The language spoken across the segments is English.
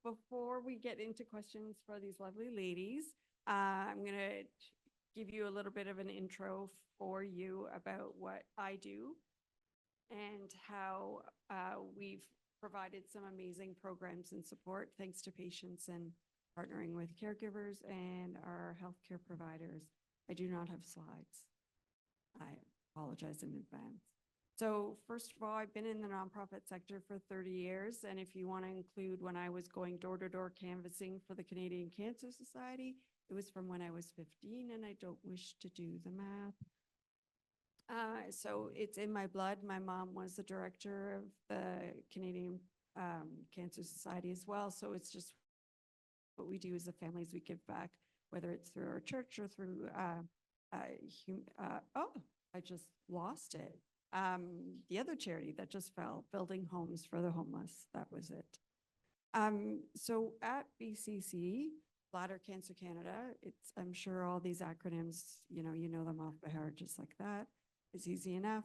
before we get into questions for these lovely ladies, I'm going to give you a little bit of an intro for you about what I do and how we've provided some amazing programs and support thanks to patients and partnering with caregivers and our healthcare providers. I do not have slides. I apologize in advance. So first of all, I've been in the nonprofit sector for 30 years. And if you want to include when I was going door to door canvassing for the Canadian Cancer Society, it was from when I was 15, and I don't wish to do the math. So it's in my blood. My mom was the director of the Canadian Cancer Society as well. So it's just what we do as a family is we give back, whether it's through our church or through, oh, I just lost it. The other charity that just fell, Building Homes for the Homeless, that was it. So at BCC, Bladder Cancer Canada, I'm sure all these acronyms, you know them off by heart just like that. It's easy enough.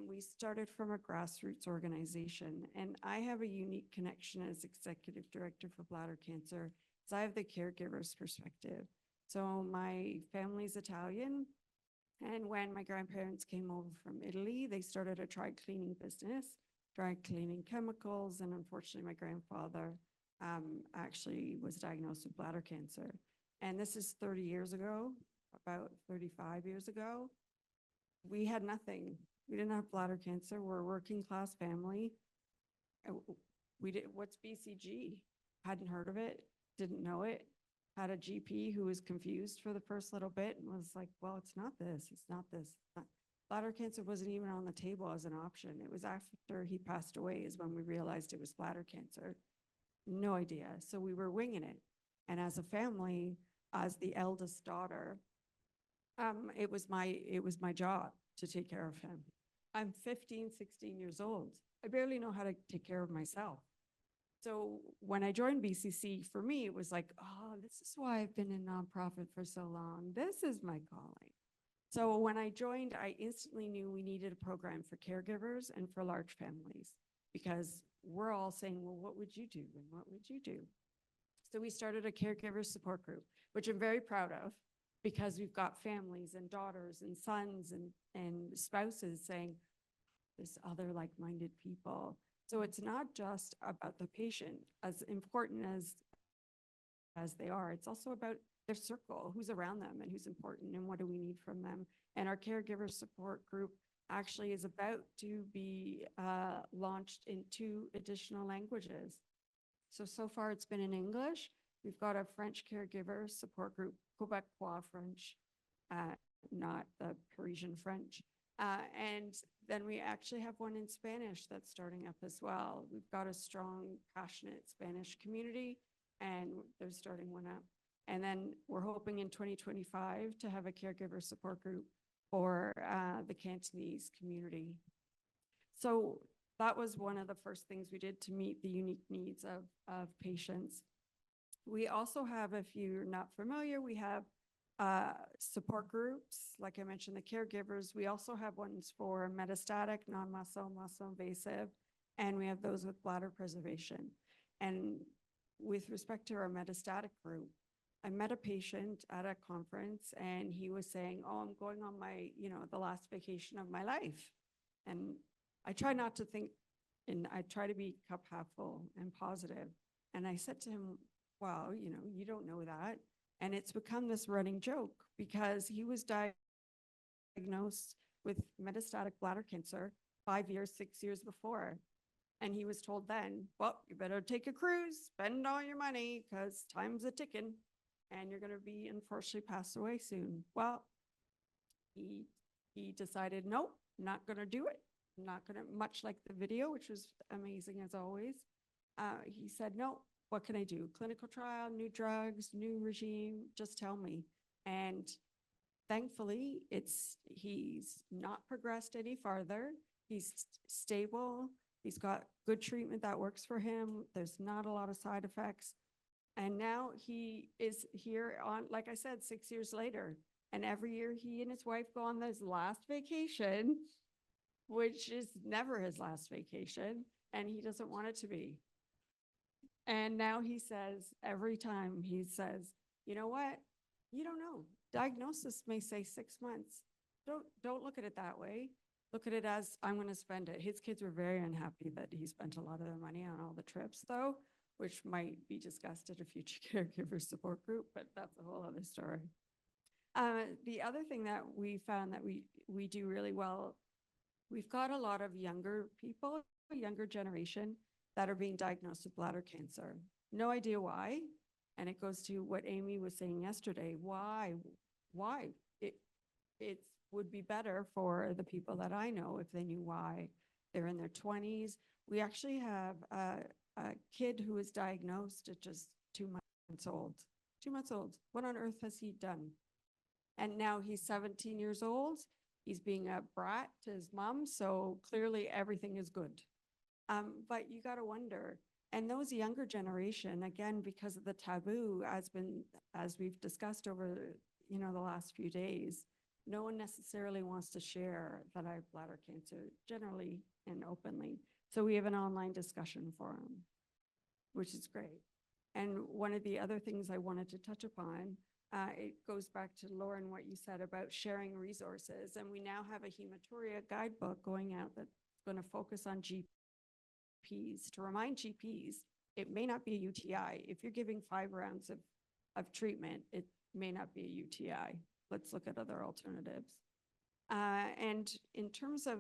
We started from a grassroots organization, and I have a unique connection as executive director for bladder cancer, because I have the caregiver's perspective. So my family's Italian, and when my grandparents came over from Italy, they started a dry cleaning business, dry cleaning chemicals, and unfortunately my grandfather actually was diagnosed with bladder cancer. And this is 30 years ago, about 35 years ago. We had nothing. We didn't have bladder cancer. We're a working class family. What's BCG? Hadn't heard of it, didn't know it. Had a GP who was confused for the first little bit and was like, well, it's not this, it's not this. Bladder cancer wasn't even on the table as an option. It was after he passed away is when we realized it was bladder cancer. No idea. So we were winging it. And as a family, as the eldest daughter, it was my job to take care of him. I'm 15, 16 years old. I barely know how to take care of myself. So when I joined BCC, for me, it was like, oh, this is why I've been in nonprofit for so long. This is my calling. So when I joined, I instantly knew we needed a program for caregivers and for large families, because we're all saying, well, what would you do? And what would you do? So we started a caregiver support group, which I'm very proud of, because we've got families and daughters and sons and spouses saying, this other like-minded people. So it's not just about the patient, as important as they are, it's also about their circle, who's around them and who's important and what do we need from them. And our caregiver support group actually is about to be launched in 2 additional languages. So far it's been in English. We've got a French caregiver support group, Quebecois French, not the Parisian French. And then we actually have one in Spanish that's starting up as well. We've got a strong, passionate Spanish community, and they're starting one up. And then we're hoping in 2025 to have a caregiver support group for the Cantonese community. So that was one of the first things we did to meet the unique needs of patients. We also have, if you're not familiar, we have support groups. Like I mentioned, the caregivers. We also have ones for metastatic, non-muscle, muscle invasive, and we have those with bladder preservation. And with respect to our metastatic group, I met a patient at a conference and he was saying, oh, I'm going on my, the last vacation of my life. And I try not to think, and I try to be cup half full and positive. And I said to him, well, you don't know that. And it's become this running joke because he was diagnosed with metastatic bladder cancer 5 years, 6 years before. And he was told then, well, you better take a cruise, spend all your money because time's a ticking and you're going to be unfortunately pass away soon. Well, he decided, nope, not going to do it. I'm not going to, much like the video, which was amazing as always. He said, no, what can I do? Clinical trial, new drugs, new regime, just tell me. And thankfully, he's not progressed any farther. He's stable. He's got good treatment that works for him. There's not a lot of side effects. And now he is here on, like I said, 6 years later. And every year he and his wife go on this last vacation, which is never his last vacation. And he doesn't want it to be. And now he says, every time he says, you know what? You don't know. Diagnosis may say 6 months. Don't look at it that way. Look at it as I'm going to spend it. His kids were very unhappy that he spent a lot of their money on all the trips, though, which might be discussed at a future caregiver support group, but that's a whole other story. The other thing that we found that we do really well, we've got a lot of younger people, younger generation, that are being diagnosed with bladder cancer. No idea why. And it goes to what Amy was saying yesterday. Why? It would be better for the people that I know if they knew why. They're in their 20s. We actually have a kid who was diagnosed at just 2 months old. 2 months old. What on earth has he done? And now he's 17 years old. He's being a brat to his mom, so clearly everything is good. But you got to wonder, and those younger generation, again, because of the taboo, as we've discussed over, the last few days, no one necessarily wants to share that I have bladder cancer, generally and openly. So we have an online discussion forum, which is great. And one of the other things I wanted to touch upon, it goes back to Lauren, what you said about sharing resources. And we now have a hematuria guidebook going out that's going to focus on GPs, to remind GPs, it may not be a UTI. If you're giving 5 rounds of treatment, it may not be a UTI. Let's look at other alternatives. And in terms of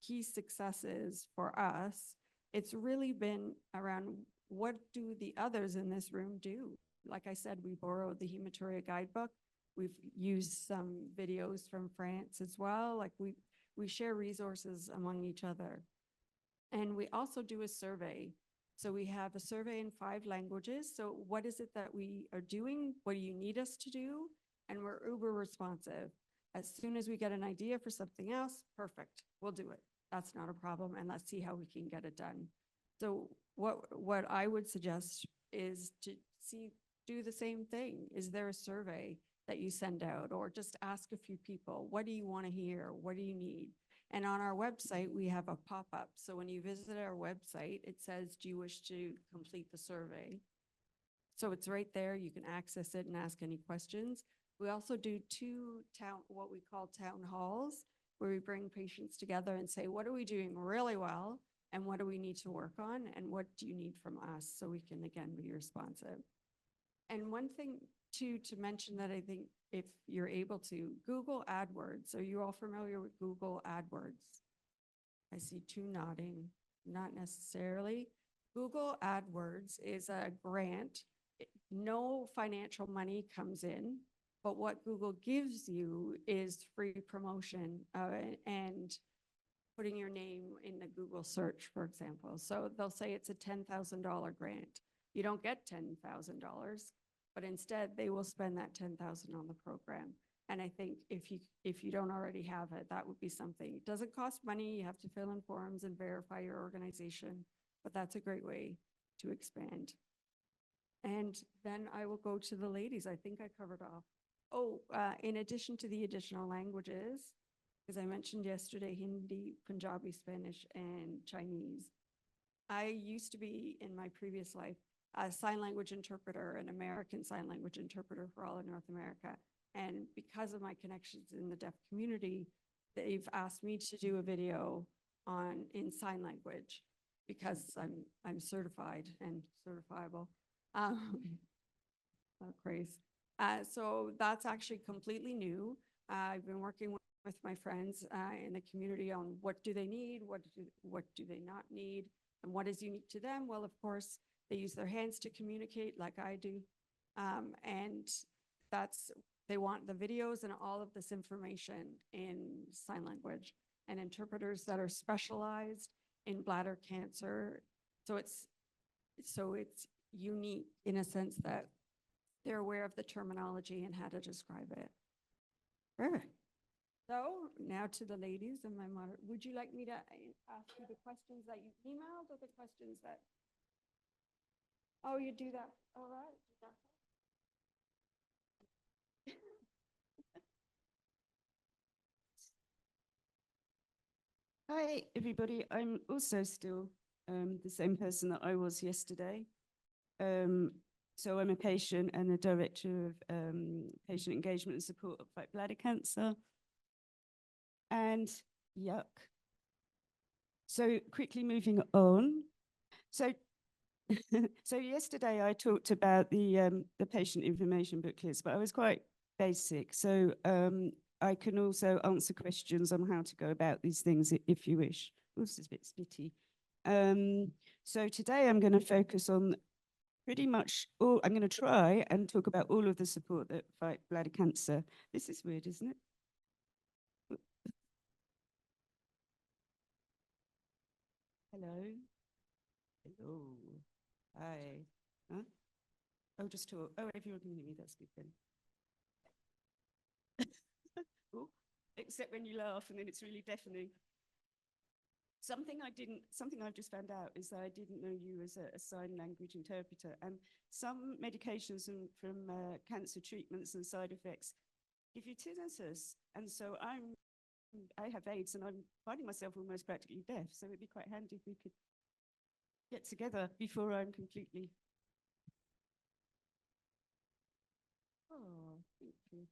key successes for us, it's really been around what do the others in this room do? Like I said, we borrowed the hematuria guidebook. We've used some videos from France as well. Like we share resources among each other. And we also do a survey. So we have a survey in 5 languages. So what is it that we are doing? What do you need us to do? And we're uber responsive. As soon as we get an idea for something else, perfect, we'll do it. That's not a problem. And let's see how we can get it done. So what I would suggest is to do the same thing. Is there a survey that you send out, or just ask a few people, what do you want to hear? What do you need? And on our website, we have a pop-up. So when you visit our website, it says, do you wish to complete the survey? So it's right there. You can access it and ask any questions. We also do 2 what we call town halls, where we bring patients together and say, what are we doing really well? And what do we need to work on? And what do you need from us? So we can, again, be responsive. And one thing too, to mention that I think if you're able to, Google AdWords. Are you all familiar with Google AdWords? I see 2 nodding, not necessarily. Google AdWords is a grant. No financial money comes in, but what Google gives you is free promotion and putting your name in the Google search, for example. So they'll say it's a $10,000 grant. You don't get $10,000, but instead they will spend that $10,000 on the program. And I think if you don't already have it, that would be something. It doesn't cost money. You have to fill in forms and verify your organization, but that's a great way to expand. And then I will go to the ladies. I think I covered off. Oh, in addition to the additional languages, as I mentioned yesterday, Hindi, Punjabi, Spanish, and Chinese. I used to be, in my previous life, a sign language interpreter, an American sign language interpreter for all of North America. And because of my connections in the deaf community, they've asked me to do a video in sign language because I'm certified and certifiable. Oh, crazy. So that's actually completely new. I've been working with my friends in the community on what do they need, what do they not need, and what is unique to them. Well, of course, they use their hands to communicate like I do. And they want the videos and all of this information in sign language, and interpreters that are specialized in bladder cancer. So it's unique in a sense that they're aware of the terminology and how to describe it. Perfect. So now to the ladies and my mother. Would you like me to ask you the questions that you emailed, or the questions that? Oh, you do that. All right. Hi, everybody. I'm also still the same person that I was yesterday. So I'm a patient and the director of patient engagement and support at Fight Bladder Cancer. And yuck. So quickly moving on. So so yesterday I talked about the patient information booklets, but I was quite basic. So I can also answer questions on how to go about these things if you wish. Oh, this is a bit spitty. So today I'm going to focus on pretty much all, I'm going to try and talk about all of the support that fight bladder cancer. This is weird, isn't it? Hello. Hello. Hi. Huh? Oh, just talk. Oh, everyone can hear me. That's good then. Oh, except when you laugh and then it's really deafening. Something I've just found out is that I didn't know you as a sign language interpreter. And some medications from cancer treatments and side effects give you tinnitus. And so I have AIDS and I'm finding myself almost practically deaf. So it'd be quite handy if we could get together before I'm completely. Oh, thank you.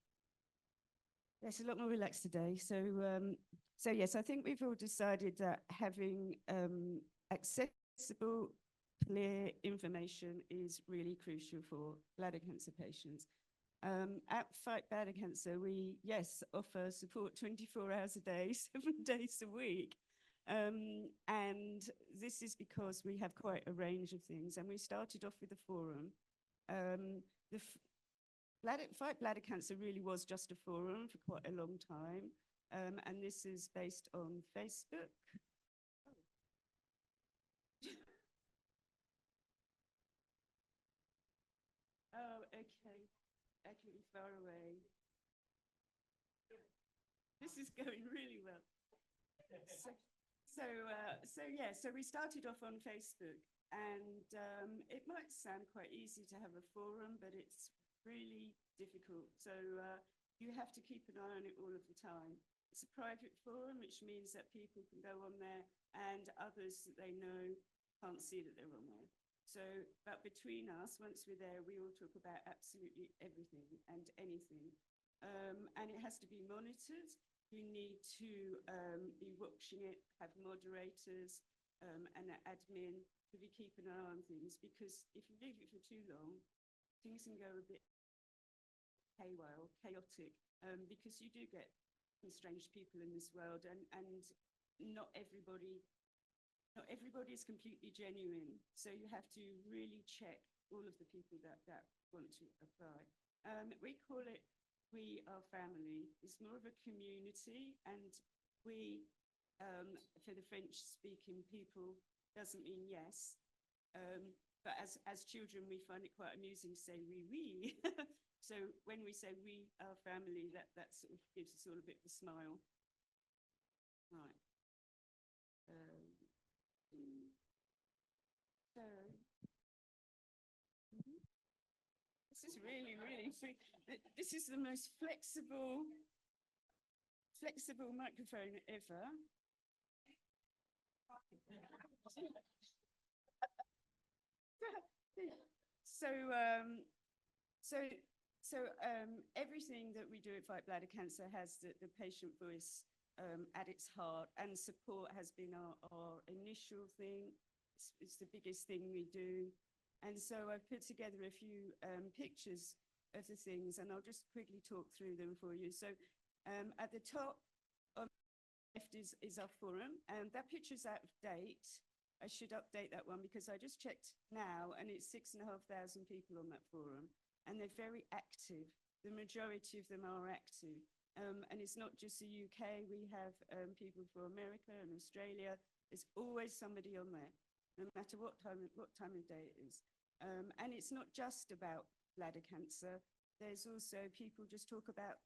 Yes, a lot more relaxed today. So yes, I think we've all decided that having accessible, clear information is really crucial for bladder cancer patients. At Fight Bladder Cancer, we, yes, offer support 24 hours a day, 7 days a week. And this is because we have quite a range of things. And we started off with a forum. The Fight Bladder Cancer really was just a forum for quite a long time. And this is based on Facebook. Oh, okay. Actually far away. This is going really well. So we started off on Facebook, and it might sound quite easy to have a forum, but it's really difficult. So you have to keep an eye on it all of the time. It's a private forum, which means that people can go on there and others that they know can't see that they're on there. So, but between us, once we're there, we all talk about absolutely everything and anything. And it has to be monitored. You need to be watching it, have moderators and an admin to be keeping an eye on things, because if you leave it for too long, things can go a bit haywire, chaotic, because you do get strange people in this world, and not everybody is completely genuine. So you have to really check all of the people that want to apply. We call it We Are Family. It's more of a community, and we, for the French-speaking people, doesn't mean yes. But as children, we find it quite amusing to say oui. So when we say we are family, that sort of gives us all a bit of a smile. Right. So, this is really, really free. This is the most flexible microphone ever. Everything that we do at Fight Bladder Cancer has the patient voice at its heart, and support has been our initial thing. It's the biggest thing we do. And so I've put together a few pictures of the things, and I'll just quickly talk through them for you. So at the top on the left is our forum, and that picture's out of date. I should update that one because I just checked now, and it's 6,500 people on that forum, and they're very active. The majority of them are active. And it's not just the UK, we have people from America and Australia. There's always somebody on there, no matter what time of day it is. And it's not just about bladder cancer. There's also people just talk about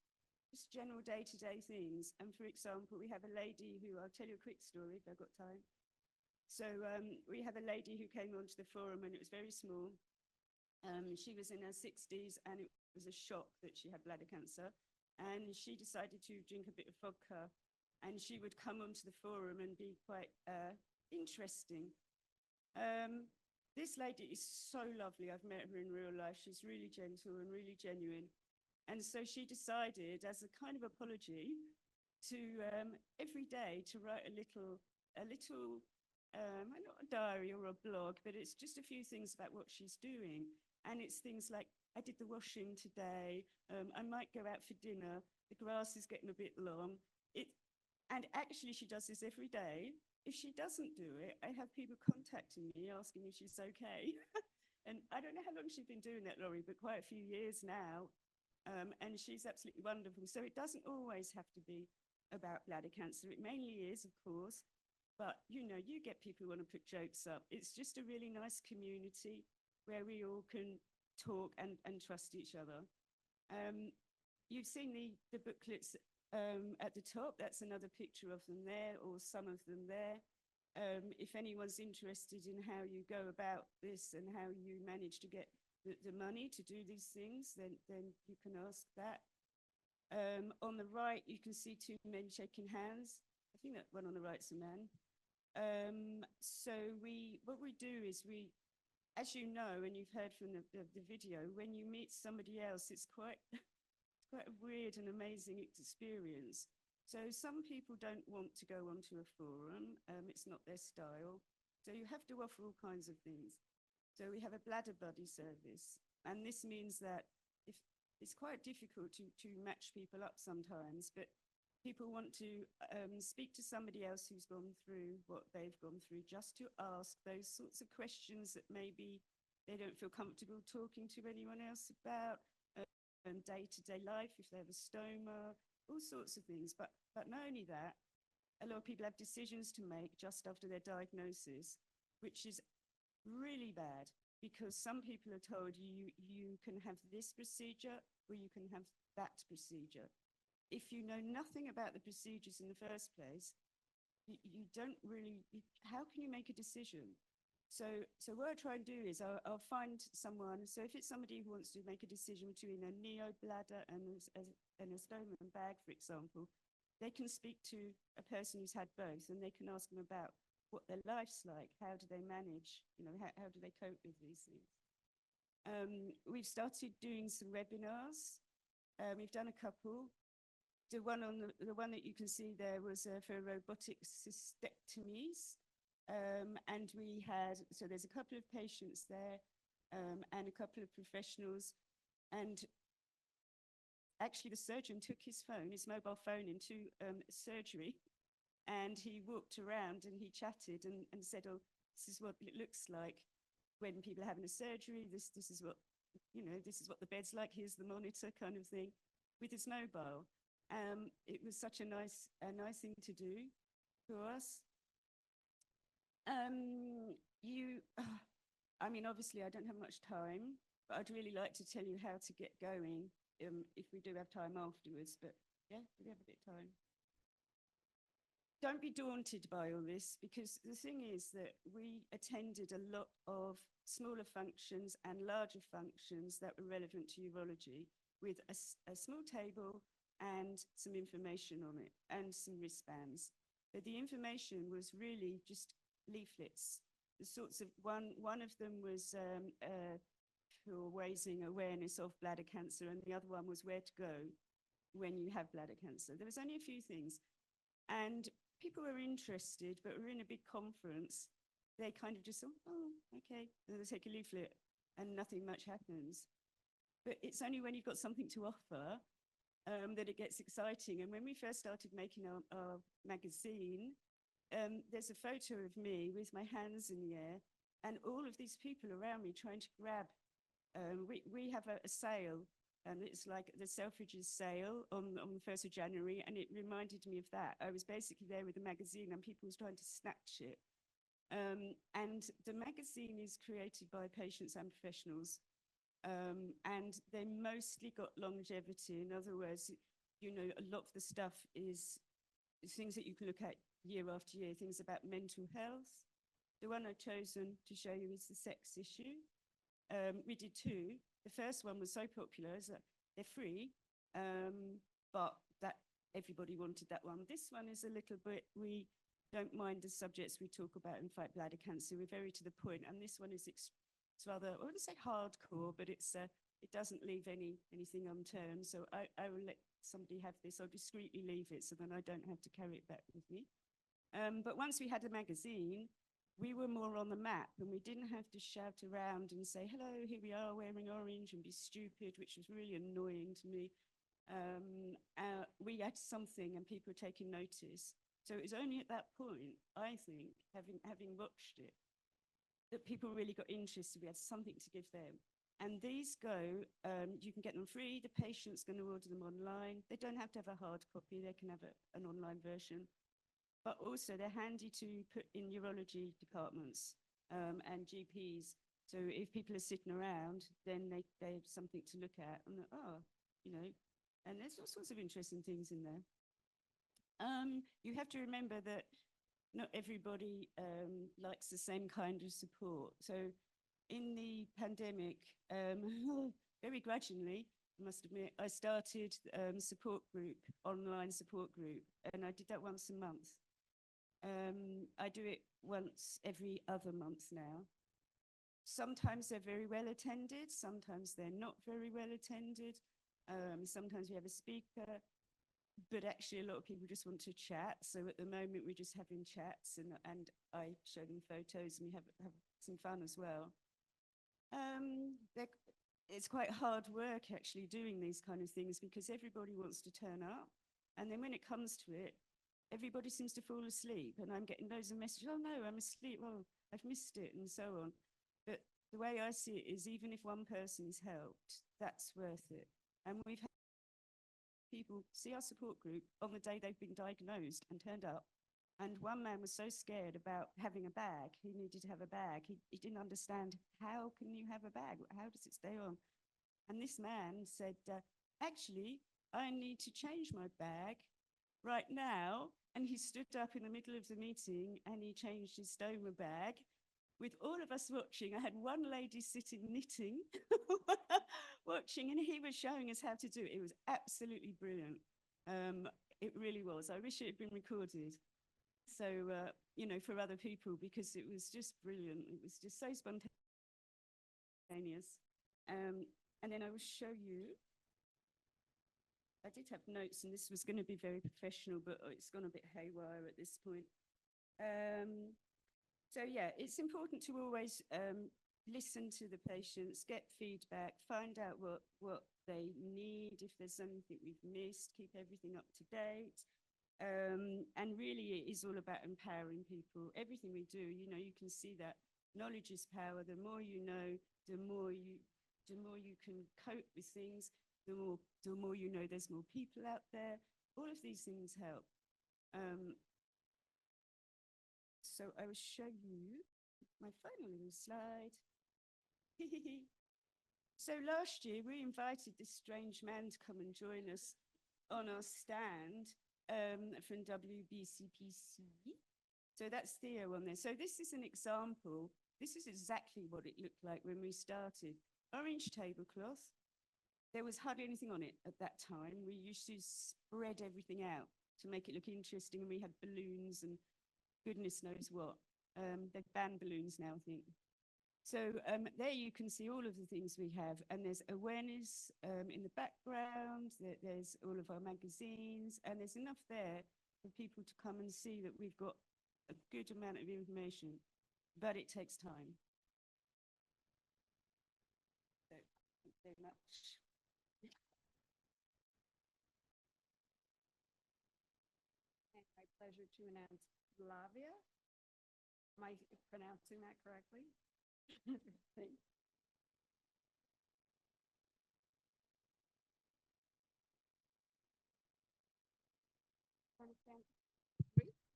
just general day-to-day things. And for example, we have a lady who, I'll tell you a quick story if I've got time. So we have a lady who came onto the forum, and it was very small. She was in her 60s, and it was a shock that she had bladder cancer. And she decided to drink a bit of vodka, and she would come onto the forum and be quite interesting. This lady is so lovely. I've met her in real life. She's really gentle and really genuine. And so she decided, as a kind of apology, to every day to write not a diary or a blog, but it's just a few things about what she's doing. And it's things like, I did the washing today. I might go out for dinner. The grass is getting a bit long. And actually, she does this every day. If she doesn't do it, I have people contacting me asking if she's okay. And I don't know how long she's been doing that, Laurie, but quite a few years now. And she's absolutely wonderful. So it doesn't always have to be about bladder cancer. It mainly is, of course. But, you know, you get people who want to put jokes up. It's just a really nice community where we all can talk and trust each other. You've seen the booklets at the top. That's another picture of them there, or some of them there. If anyone's interested in how you go about this and how you manage to get the money to do these things, then you can ask that. On the right, you can see two men shaking hands. I think that one on the right's a man. So what we do is as you know, and you've heard from the video, when you meet somebody else, it's quite quite a weird and amazing experience. So some people don't want to go onto a forum. It's not their style. So you have to offer all kinds of things. So we have a bladder buddy service. And this means that if it's quite difficult to match people up sometimes, but people want to speak to somebody else who's gone through what they've gone through, just to ask those sorts of questions that maybe they don't feel comfortable talking to anyone else about. Day-to-day life, if they have a stoma, all sorts of things. But not only that, a lot of people have decisions to make just after their diagnosis, which is really bad, because some people are told you can have this procedure or you can have that procedure. If you know nothing about the procedures in the first place, you don't really, how can you make a decision? So what I try and do is I'll find someone. So if it's somebody who wants to make a decision between a neobladder and a stoma and bag, for example, they can speak to a person who's had both, and they can ask them about what their life's like. How do they manage? You know, how do they cope with these things? We've started doing some webinars. We've done a couple. The one that you can see there was for robotic cystectomies. And we had, so there's a couple of patients there and a couple of professionals. And actually the surgeon took his mobile phone into surgery, and he walked around and he chatted and said, oh, this is what it looks like when people are having a surgery. This is what, you know, this is what the bed's like. Here's the monitor, kind of thing, with his mobile. It was such a nice thing to do for us. I mean, obviously I don't have much time, but I'd really like to tell you how to get going if we do have time afterwards. But yeah, we have a bit of time. Don't be daunted by all this, because the thing is that we attended a lot of smaller functions and larger functions that were relevant to urology, with a small table and some information on it and some wristbands. But the information was really just leaflets. The sorts of one of them was for raising awareness of bladder cancer, and the other one was where to go when you have bladder cancer. There was only a few things, and people were interested, but we're in a big conference. They kind of just thought, oh, okay, and they take a leaflet and nothing much happens. But it's only when you've got something to offer that it gets exciting. And when we first started making our magazine, there's a photo of me with my hands in the air and all of these people around me trying to grab. We have a sale, and it's like the Selfridges sale on the 1st of January, and it reminded me of that. I was basically there with the magazine and people was trying to snatch it. And the magazine is created by patients and professionals, and they mostly got longevity. In other words, you know, a lot of the stuff is things that you can look at year after year, things about mental health. The one I've chosen to show you is the sex issue. We did two. The first one was so popular that they're free, but that everybody wanted that one. This one is a little bit, don't mind the subjects we talk about in Fight Bladder Cancer. We're very to the point, and this one is it's rather, I wouldn't say hardcore, but it doesn't leave anything unturned. So I will let somebody have this. I'll discreetly leave it so then I don't have to carry it back with me. But once we had a magazine, we were more on the map and we didn't have to shout around and say, hello, here we are wearing orange and be stupid, which was really annoying to me. We had something and people were taking notice. So it was only at that point, I think, having watched it, that people really got interested. We had something to give them. And these go, you can get them free. The patient's going to order them online. They don't have to have a hard copy. They can have an online version. But also they're handy to put in urology departments and GPs. So if people are sitting around, then they have something to look at. And and there's all sorts of interesting things in there. You have to remember that not everybody likes the same kind of support. So in the pandemic, very grudgingly, I must admit, I started support group, online support group, and I did that once a month. I do it once every other month now. Sometimes they're very well attended, sometimes they're not very well attended. Sometimes we have a speaker, but actually a lot of people just want to chat. So at the moment we're just having chats and I show them photos and we have some fun as well. It's quite hard work actually doing these kind of things because everybody wants to turn up. And then when it comes to it, everybody seems to fall asleep and I'm getting loads of messages, oh no, I'm asleep, oh, I've missed it and so on. But the way I see it is even if one person's helped, that's worth it. And we've had people see our support group on the day they've been diagnosed and turned up. And one man was so scared about having a bag, he needed to have a bag. He didn't understand, how can you have a bag? How does it stay on? And this man said, actually, I need to change my bag right now. And he stood up in the middle of the meeting and he changed his stoma bag. With all of us watching, I had one lady sitting knitting, watching, and he was showing us how to do it. It was absolutely brilliant. It really was. I wish it had been recorded. So, for other people, because it was just brilliant. It was just so spontaneous. And then I will show you. I did have notes, and this was going to be very professional, but it's gone a bit haywire at this point. So yeah, it's important to always listen to the patients, get feedback, find out what they need, if there's something we've missed, keep everything up to date. And really it is all about empowering people. Everything we do, you can see that knowledge is power. The more you know, the more you can cope with things, the more you know there's more people out there. All of these things help. So I will show you my final little slide. So last year we invited this strange man to come and join us on our stand from WBCPC. So that's Theo on there. So this is an example. This is exactly what it looked like when we started. Orange tablecloth. There was hardly anything on it at that time. We used to spread everything out to make it look interesting, and we had balloons and goodness knows what. They've banned balloons now, I think. So there you can see all of the things we have, and there's awareness in the background, there's all of our magazines, and there's enough there for people to come and see that we've got a good amount of information, but it takes time. So, thank you very much. And my pleasure to announce Flavia. Am I pronouncing that correctly? Thanks.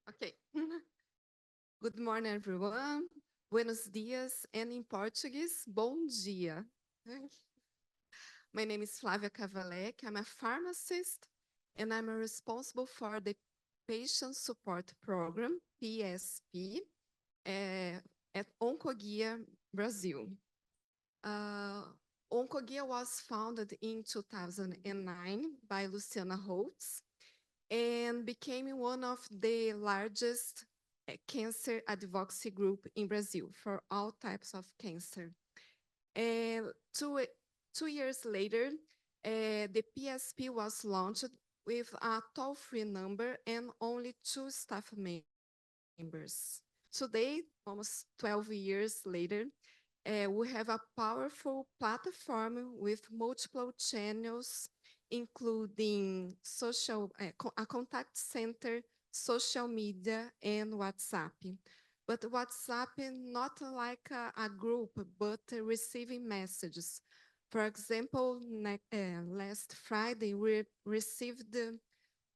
Okay. Good morning, everyone. Buenos dias, and in Portuguese, bom dia. My name is Flávia Cavalec. I'm a pharmacist, and I'm responsible for the Patient Support Program, PSP, at Oncoguia, Brazil. Oncoguia was founded in 2009 by Luciana Holtz and became one of the largest cancer advocacy group in Brazil for all types of cancer. And 2 years later, the PSP was launched with a toll-free number and only 2 staff members. Today, almost 12 years later, we have a powerful platform with multiple channels, including a contact center, social media, and WhatsApp. But WhatsApp not like a group, but receiving messages. For example, last Friday, we received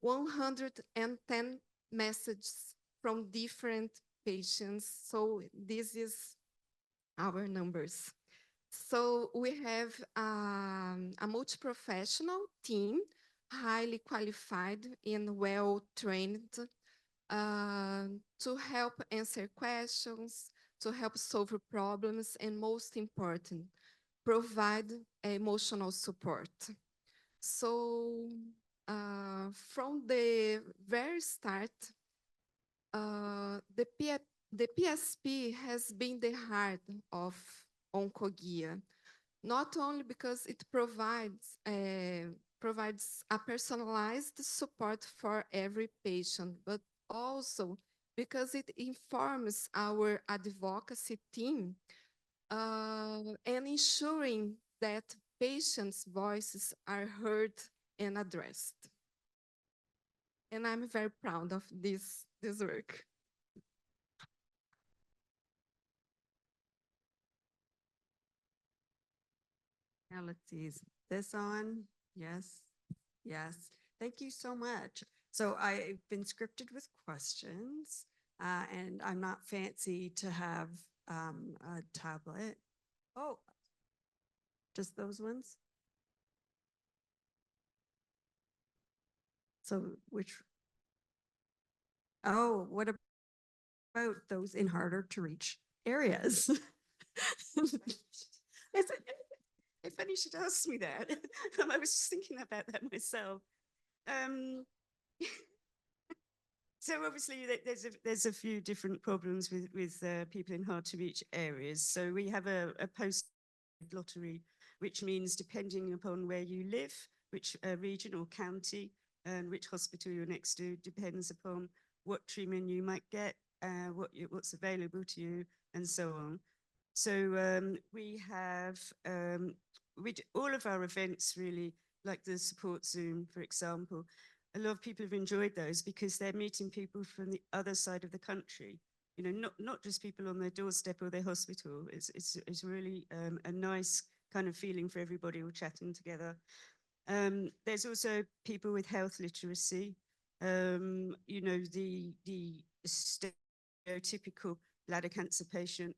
110 messages from different patients. So this is our numbers. So we have a multi-professional team, highly qualified and well-trained to help answer questions, to help solve problems, and most important, provide emotional support. So from the very start, the PSP has been the heart of Oncoguia, not only because it provides a personalized support for every patient, but also because it informs our advocacy team and ensuring that patients' voices are heard and addressed. And I'm very proud of this work. Now let's see, is this on? Yes, yes. Thank you so much. So I've been scripted with questions, and I'm not fancy to have a tablet. Oh, just those ones? So which? Oh, what about those in harder to reach areas? It's funny you should ask me that. I was just thinking about that myself. So obviously there's a few different problems with people in hard to reach areas. So we have a post lottery, which means depending upon where you live, which region or county, and which hospital you're next to, depends upon what treatment you might get, what's available to you, and so on. So we have all of our events really, like the support Zoom, for example. A lot of people have enjoyed those because they're meeting people from the other side of the country. You know, not just people on their doorstep or their hospital. It's really a nice kind of feeling for everybody all chatting together. There's also people with health literacy. You know, the stereotypical bladder cancer patient.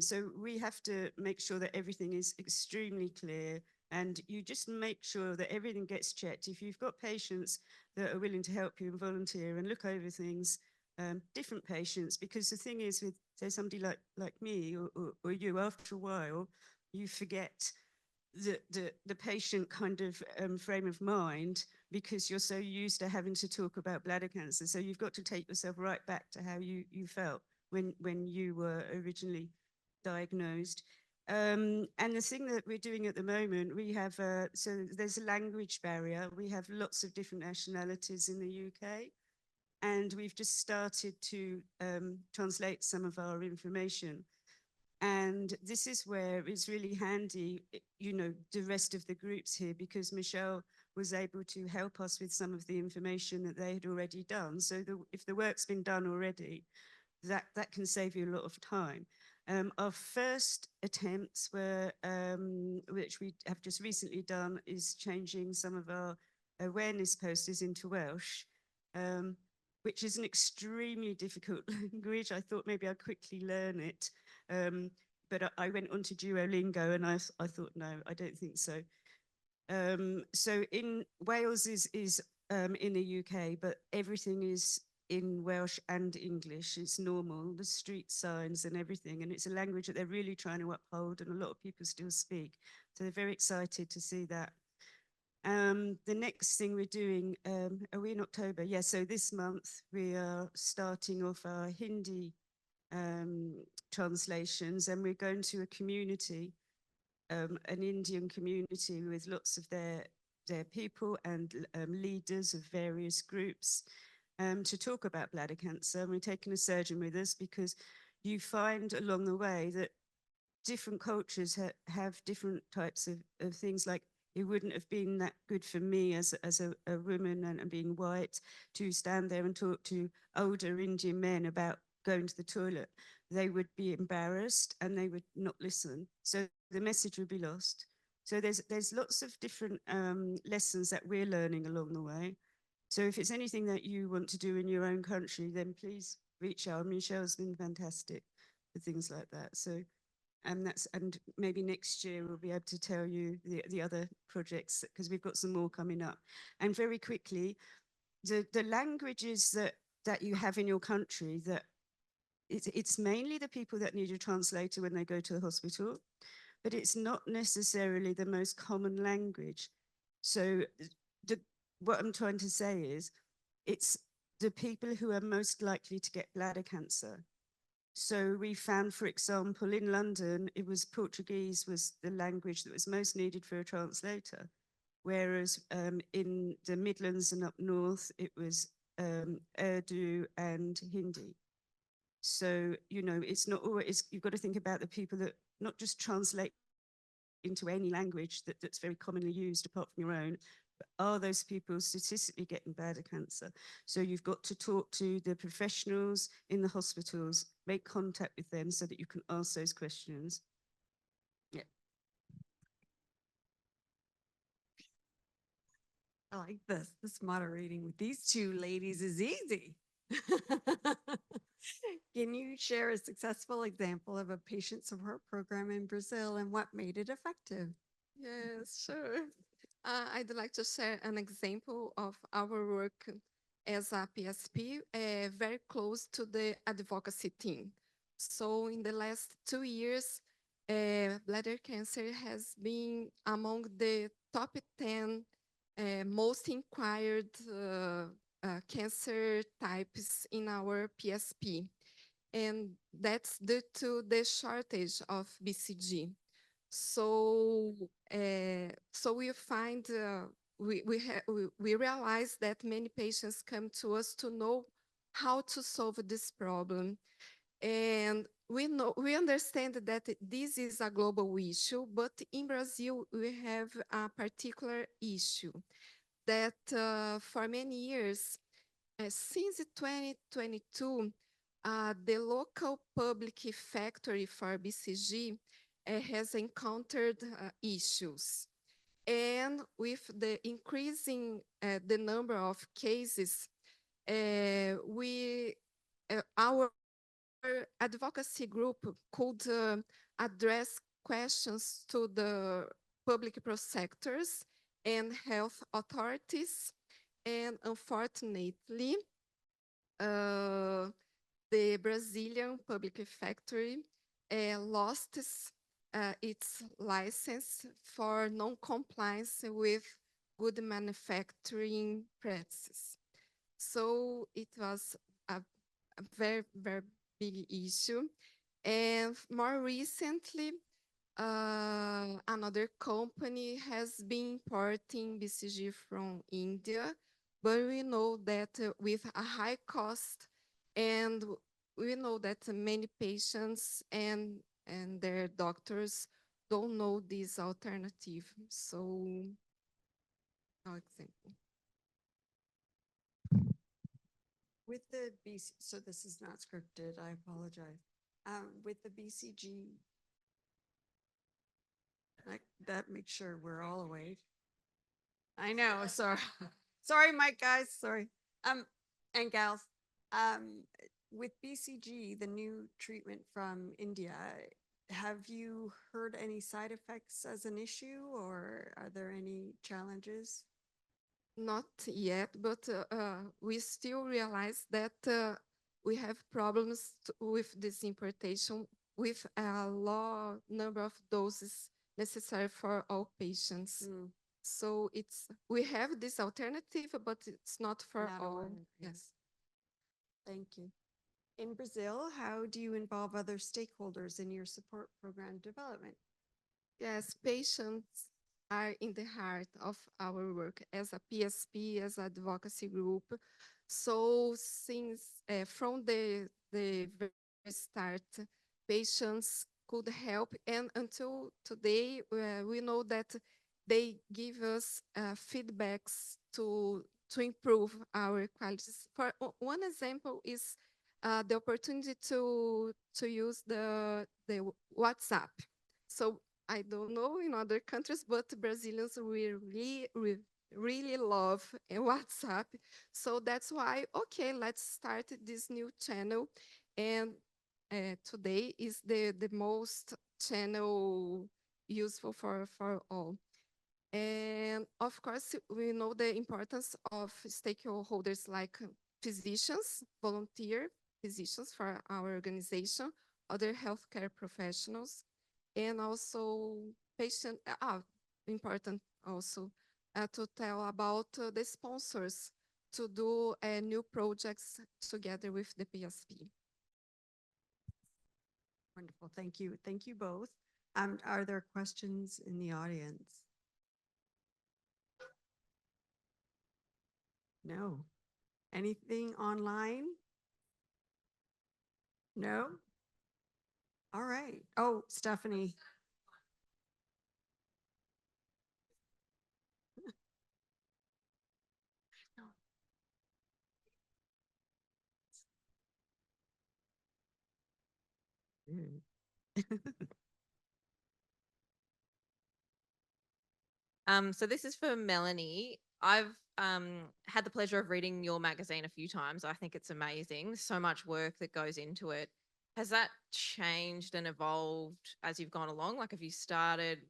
So we have to make sure that everything is extremely clear, and you just make sure that everything gets checked. If you've got patients that are willing to help you and volunteer and look over things, different patients, because the thing is with, say, somebody like me or you, after a while, you forget the patient kind of frame of mind because you're so used to having to talk about bladder cancer. So you've got to take yourself right back to how you felt when you were originally diagnosed. And the thing that we're doing at the moment, we have, so there's a language barrier. We have lots of different nationalities in the UK. And we've just started to translate some of our information. And this is where it's really handy, you know, the rest of the groups here, because Michelle was able to help us with some of the information that they had already done. So if the work's been done already, that can save you a lot of time. Our first attempts were, which we have just recently done, is changing some of our awareness posters into Welsh, which is an extremely difficult language. I thought maybe I'd quickly learn it. But I went onto Duolingo and I thought, no, I don't think so. So in Wales is in the UK, but everything is in Welsh and English. It's normal, the street signs and everything. And it's a language that they're really trying to uphold, and a lot of people still speak. So they're very excited to see that. The next thing we're doing, are we in October? Yeah, so this month we are starting off our Hindi translations, and we're going to a community, an Indian community with lots of their people and leaders of various groups to talk about bladder cancer. And we're taking a surgeon with us because you find along the way that different cultures have different types of things. Like, it wouldn't have been that good for me as a woman and being white to stand there and talk to older Indian men about going to the toilet. They would be embarrassed and they would not listen. So the message would be lost. So there's lots of different lessons that we're learning along the way. So if it's anything that you want to do in your own country, then please reach out. Michelle's been fantastic for things like that. So and maybe next year we'll be able to tell you the other projects, because we've got some more coming up. And very quickly, the languages that you have in your country, that it's mainly the people that need a translator when they go to the hospital, but it's not necessarily the most common language. So what I'm trying to say is, it's the people who are most likely to get bladder cancer. So we found, for example, in London, it was Portuguese was the language that was most needed for a translator. Whereas in the Midlands and up north, it was Urdu and Hindi. So, you know, it's not always, you've got to think about the people that not just translate into any language that's very commonly used apart from your own, are those people statistically getting bladder cancer? So you've got to talk to the professionals in the hospitals, make contact with them so that you can ask those questions. Yeah. I like this. This moderating with these two ladies is easy. Can you share a successful example of a patient support program in Brazil and what made it effective? Yes, sure. I'd like to share an example of our work as a PSP, very close to the advocacy team. So in the last 2 years, bladder cancer has been among the top 10 most inquired cancer types in our PSP. And that's due to the shortage of BCG. So, so we find we realize that many patients come to us to know how to solve this problem, and we understand that this is a global issue, but in Brazil we have a particular issue that for many years, since 2022, the local public factory for BCG has encountered issues. And with the increasing the number of cases, our advocacy group could address questions to the public prosecutors and health authorities. And unfortunately, the Brazilian public factory lost its license for non-compliance with good manufacturing practices. So it was a very, very big issue. And more recently, another company has been importing BCG from India, but we know that with a high cost, and we know that many patients and their doctors don't know this alternative. So, no example. With the BC, so this is not scripted, I apologize. With the BCG, that makes sure we're all awake. I know, sorry. Sorry, Mike, guys, sorry. And gals, with BCG, the new treatment from India, have you heard any side effects as an issue, or are there any challenges? Not yet, but we still realize that we have problems with this importation with a low number of doses necessary for all patients. So we have this alternative, but it's not for Not all. all, yeah. Yes. Thank you. In Brazil, how do you involve other stakeholders in your support program development? Yes, patients are in the heart of our work as a PSP, as advocacy group. So since from the very start, patients could help, and until today, we know that they give us feedbacks to improve our qualities. For one example is the opportunity to use the WhatsApp. So I don't know in other countries, but Brazilians really love WhatsApp. So that's why, okay, let's start this new channel. And today is the most channel useful for all. And of course, we know the importance of stakeholders like physicians, volunteer physicians for our organization, other healthcare professionals, and also patient, important also to tell about the sponsors to do new projects together with the PSP. Wonderful. Thank you. Thank you both. Are there questions in the audience? No. Anything online? No? All right. Oh, Stephanie. Mm. So this is for Melanie. I've had the pleasure of reading your magazine a few times. I think it's amazing. So much work that goes into it. Has that changed and evolved as you've gone along? Like, have you started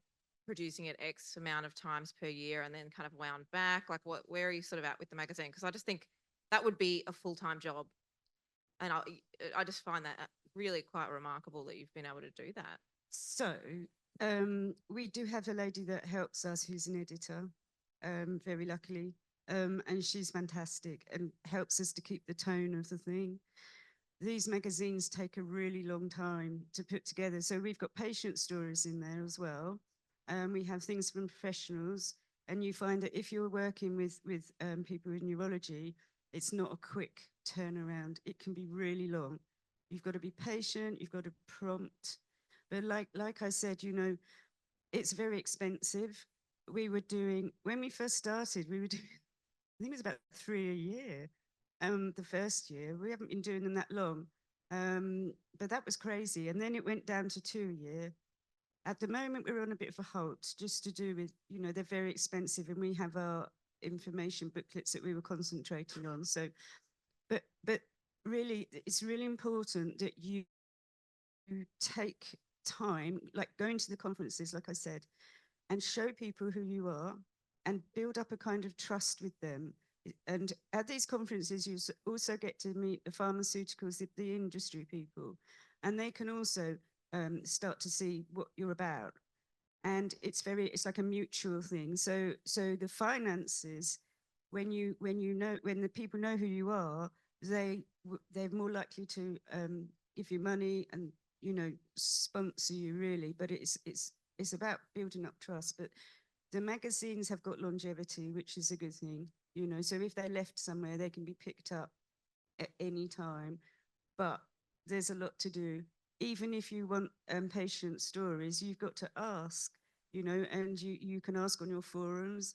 producing it X amount of times per year and then kind of wound back? Like, where are you sort of at with the magazine? Because I just think that would be a full-time job. And I just find that really quite remarkable that you've been able to do that. So we do have a lady that helps us who's an editor, very luckily. And she's fantastic and helps us to keep the tone of the thing. These magazines take a really long time to put together. So we've got patient stories in there as well. We have things from professionals. And you find that if you're working with people with neurology, it's not a quick turnaround. It can be really long. You've got to be patient, you've got to prompt. But like I said, you know, it's very expensive. We were doing, when we first started, we were doing, I think it was about 3 a year. The first year, we haven't been doing them that long. But that was crazy. And then it went down to 2 a year. At the moment, we're on a bit of a halt, just to do with, you know, they're very expensive and we have our information booklets that we were concentrating on. So, but really, it's really important that you take time, like going to the conferences, like I said, and show people who you are and build up a kind of trust with them. And at these conferences, you also get to meet the pharmaceuticals, the industry people, and they can also start to see what you're about. And it's like a mutual thing. So the finances, when the people know who you are, they're more likely to give you money and, you know, sponsor you really. But it's about building up trust. But the magazines have got longevity, which is a good thing, you know. So if they're left somewhere, they can be picked up at any time. But there's a lot to do. Even if you want patient stories, you've got to ask, you know, and you can ask on your forums.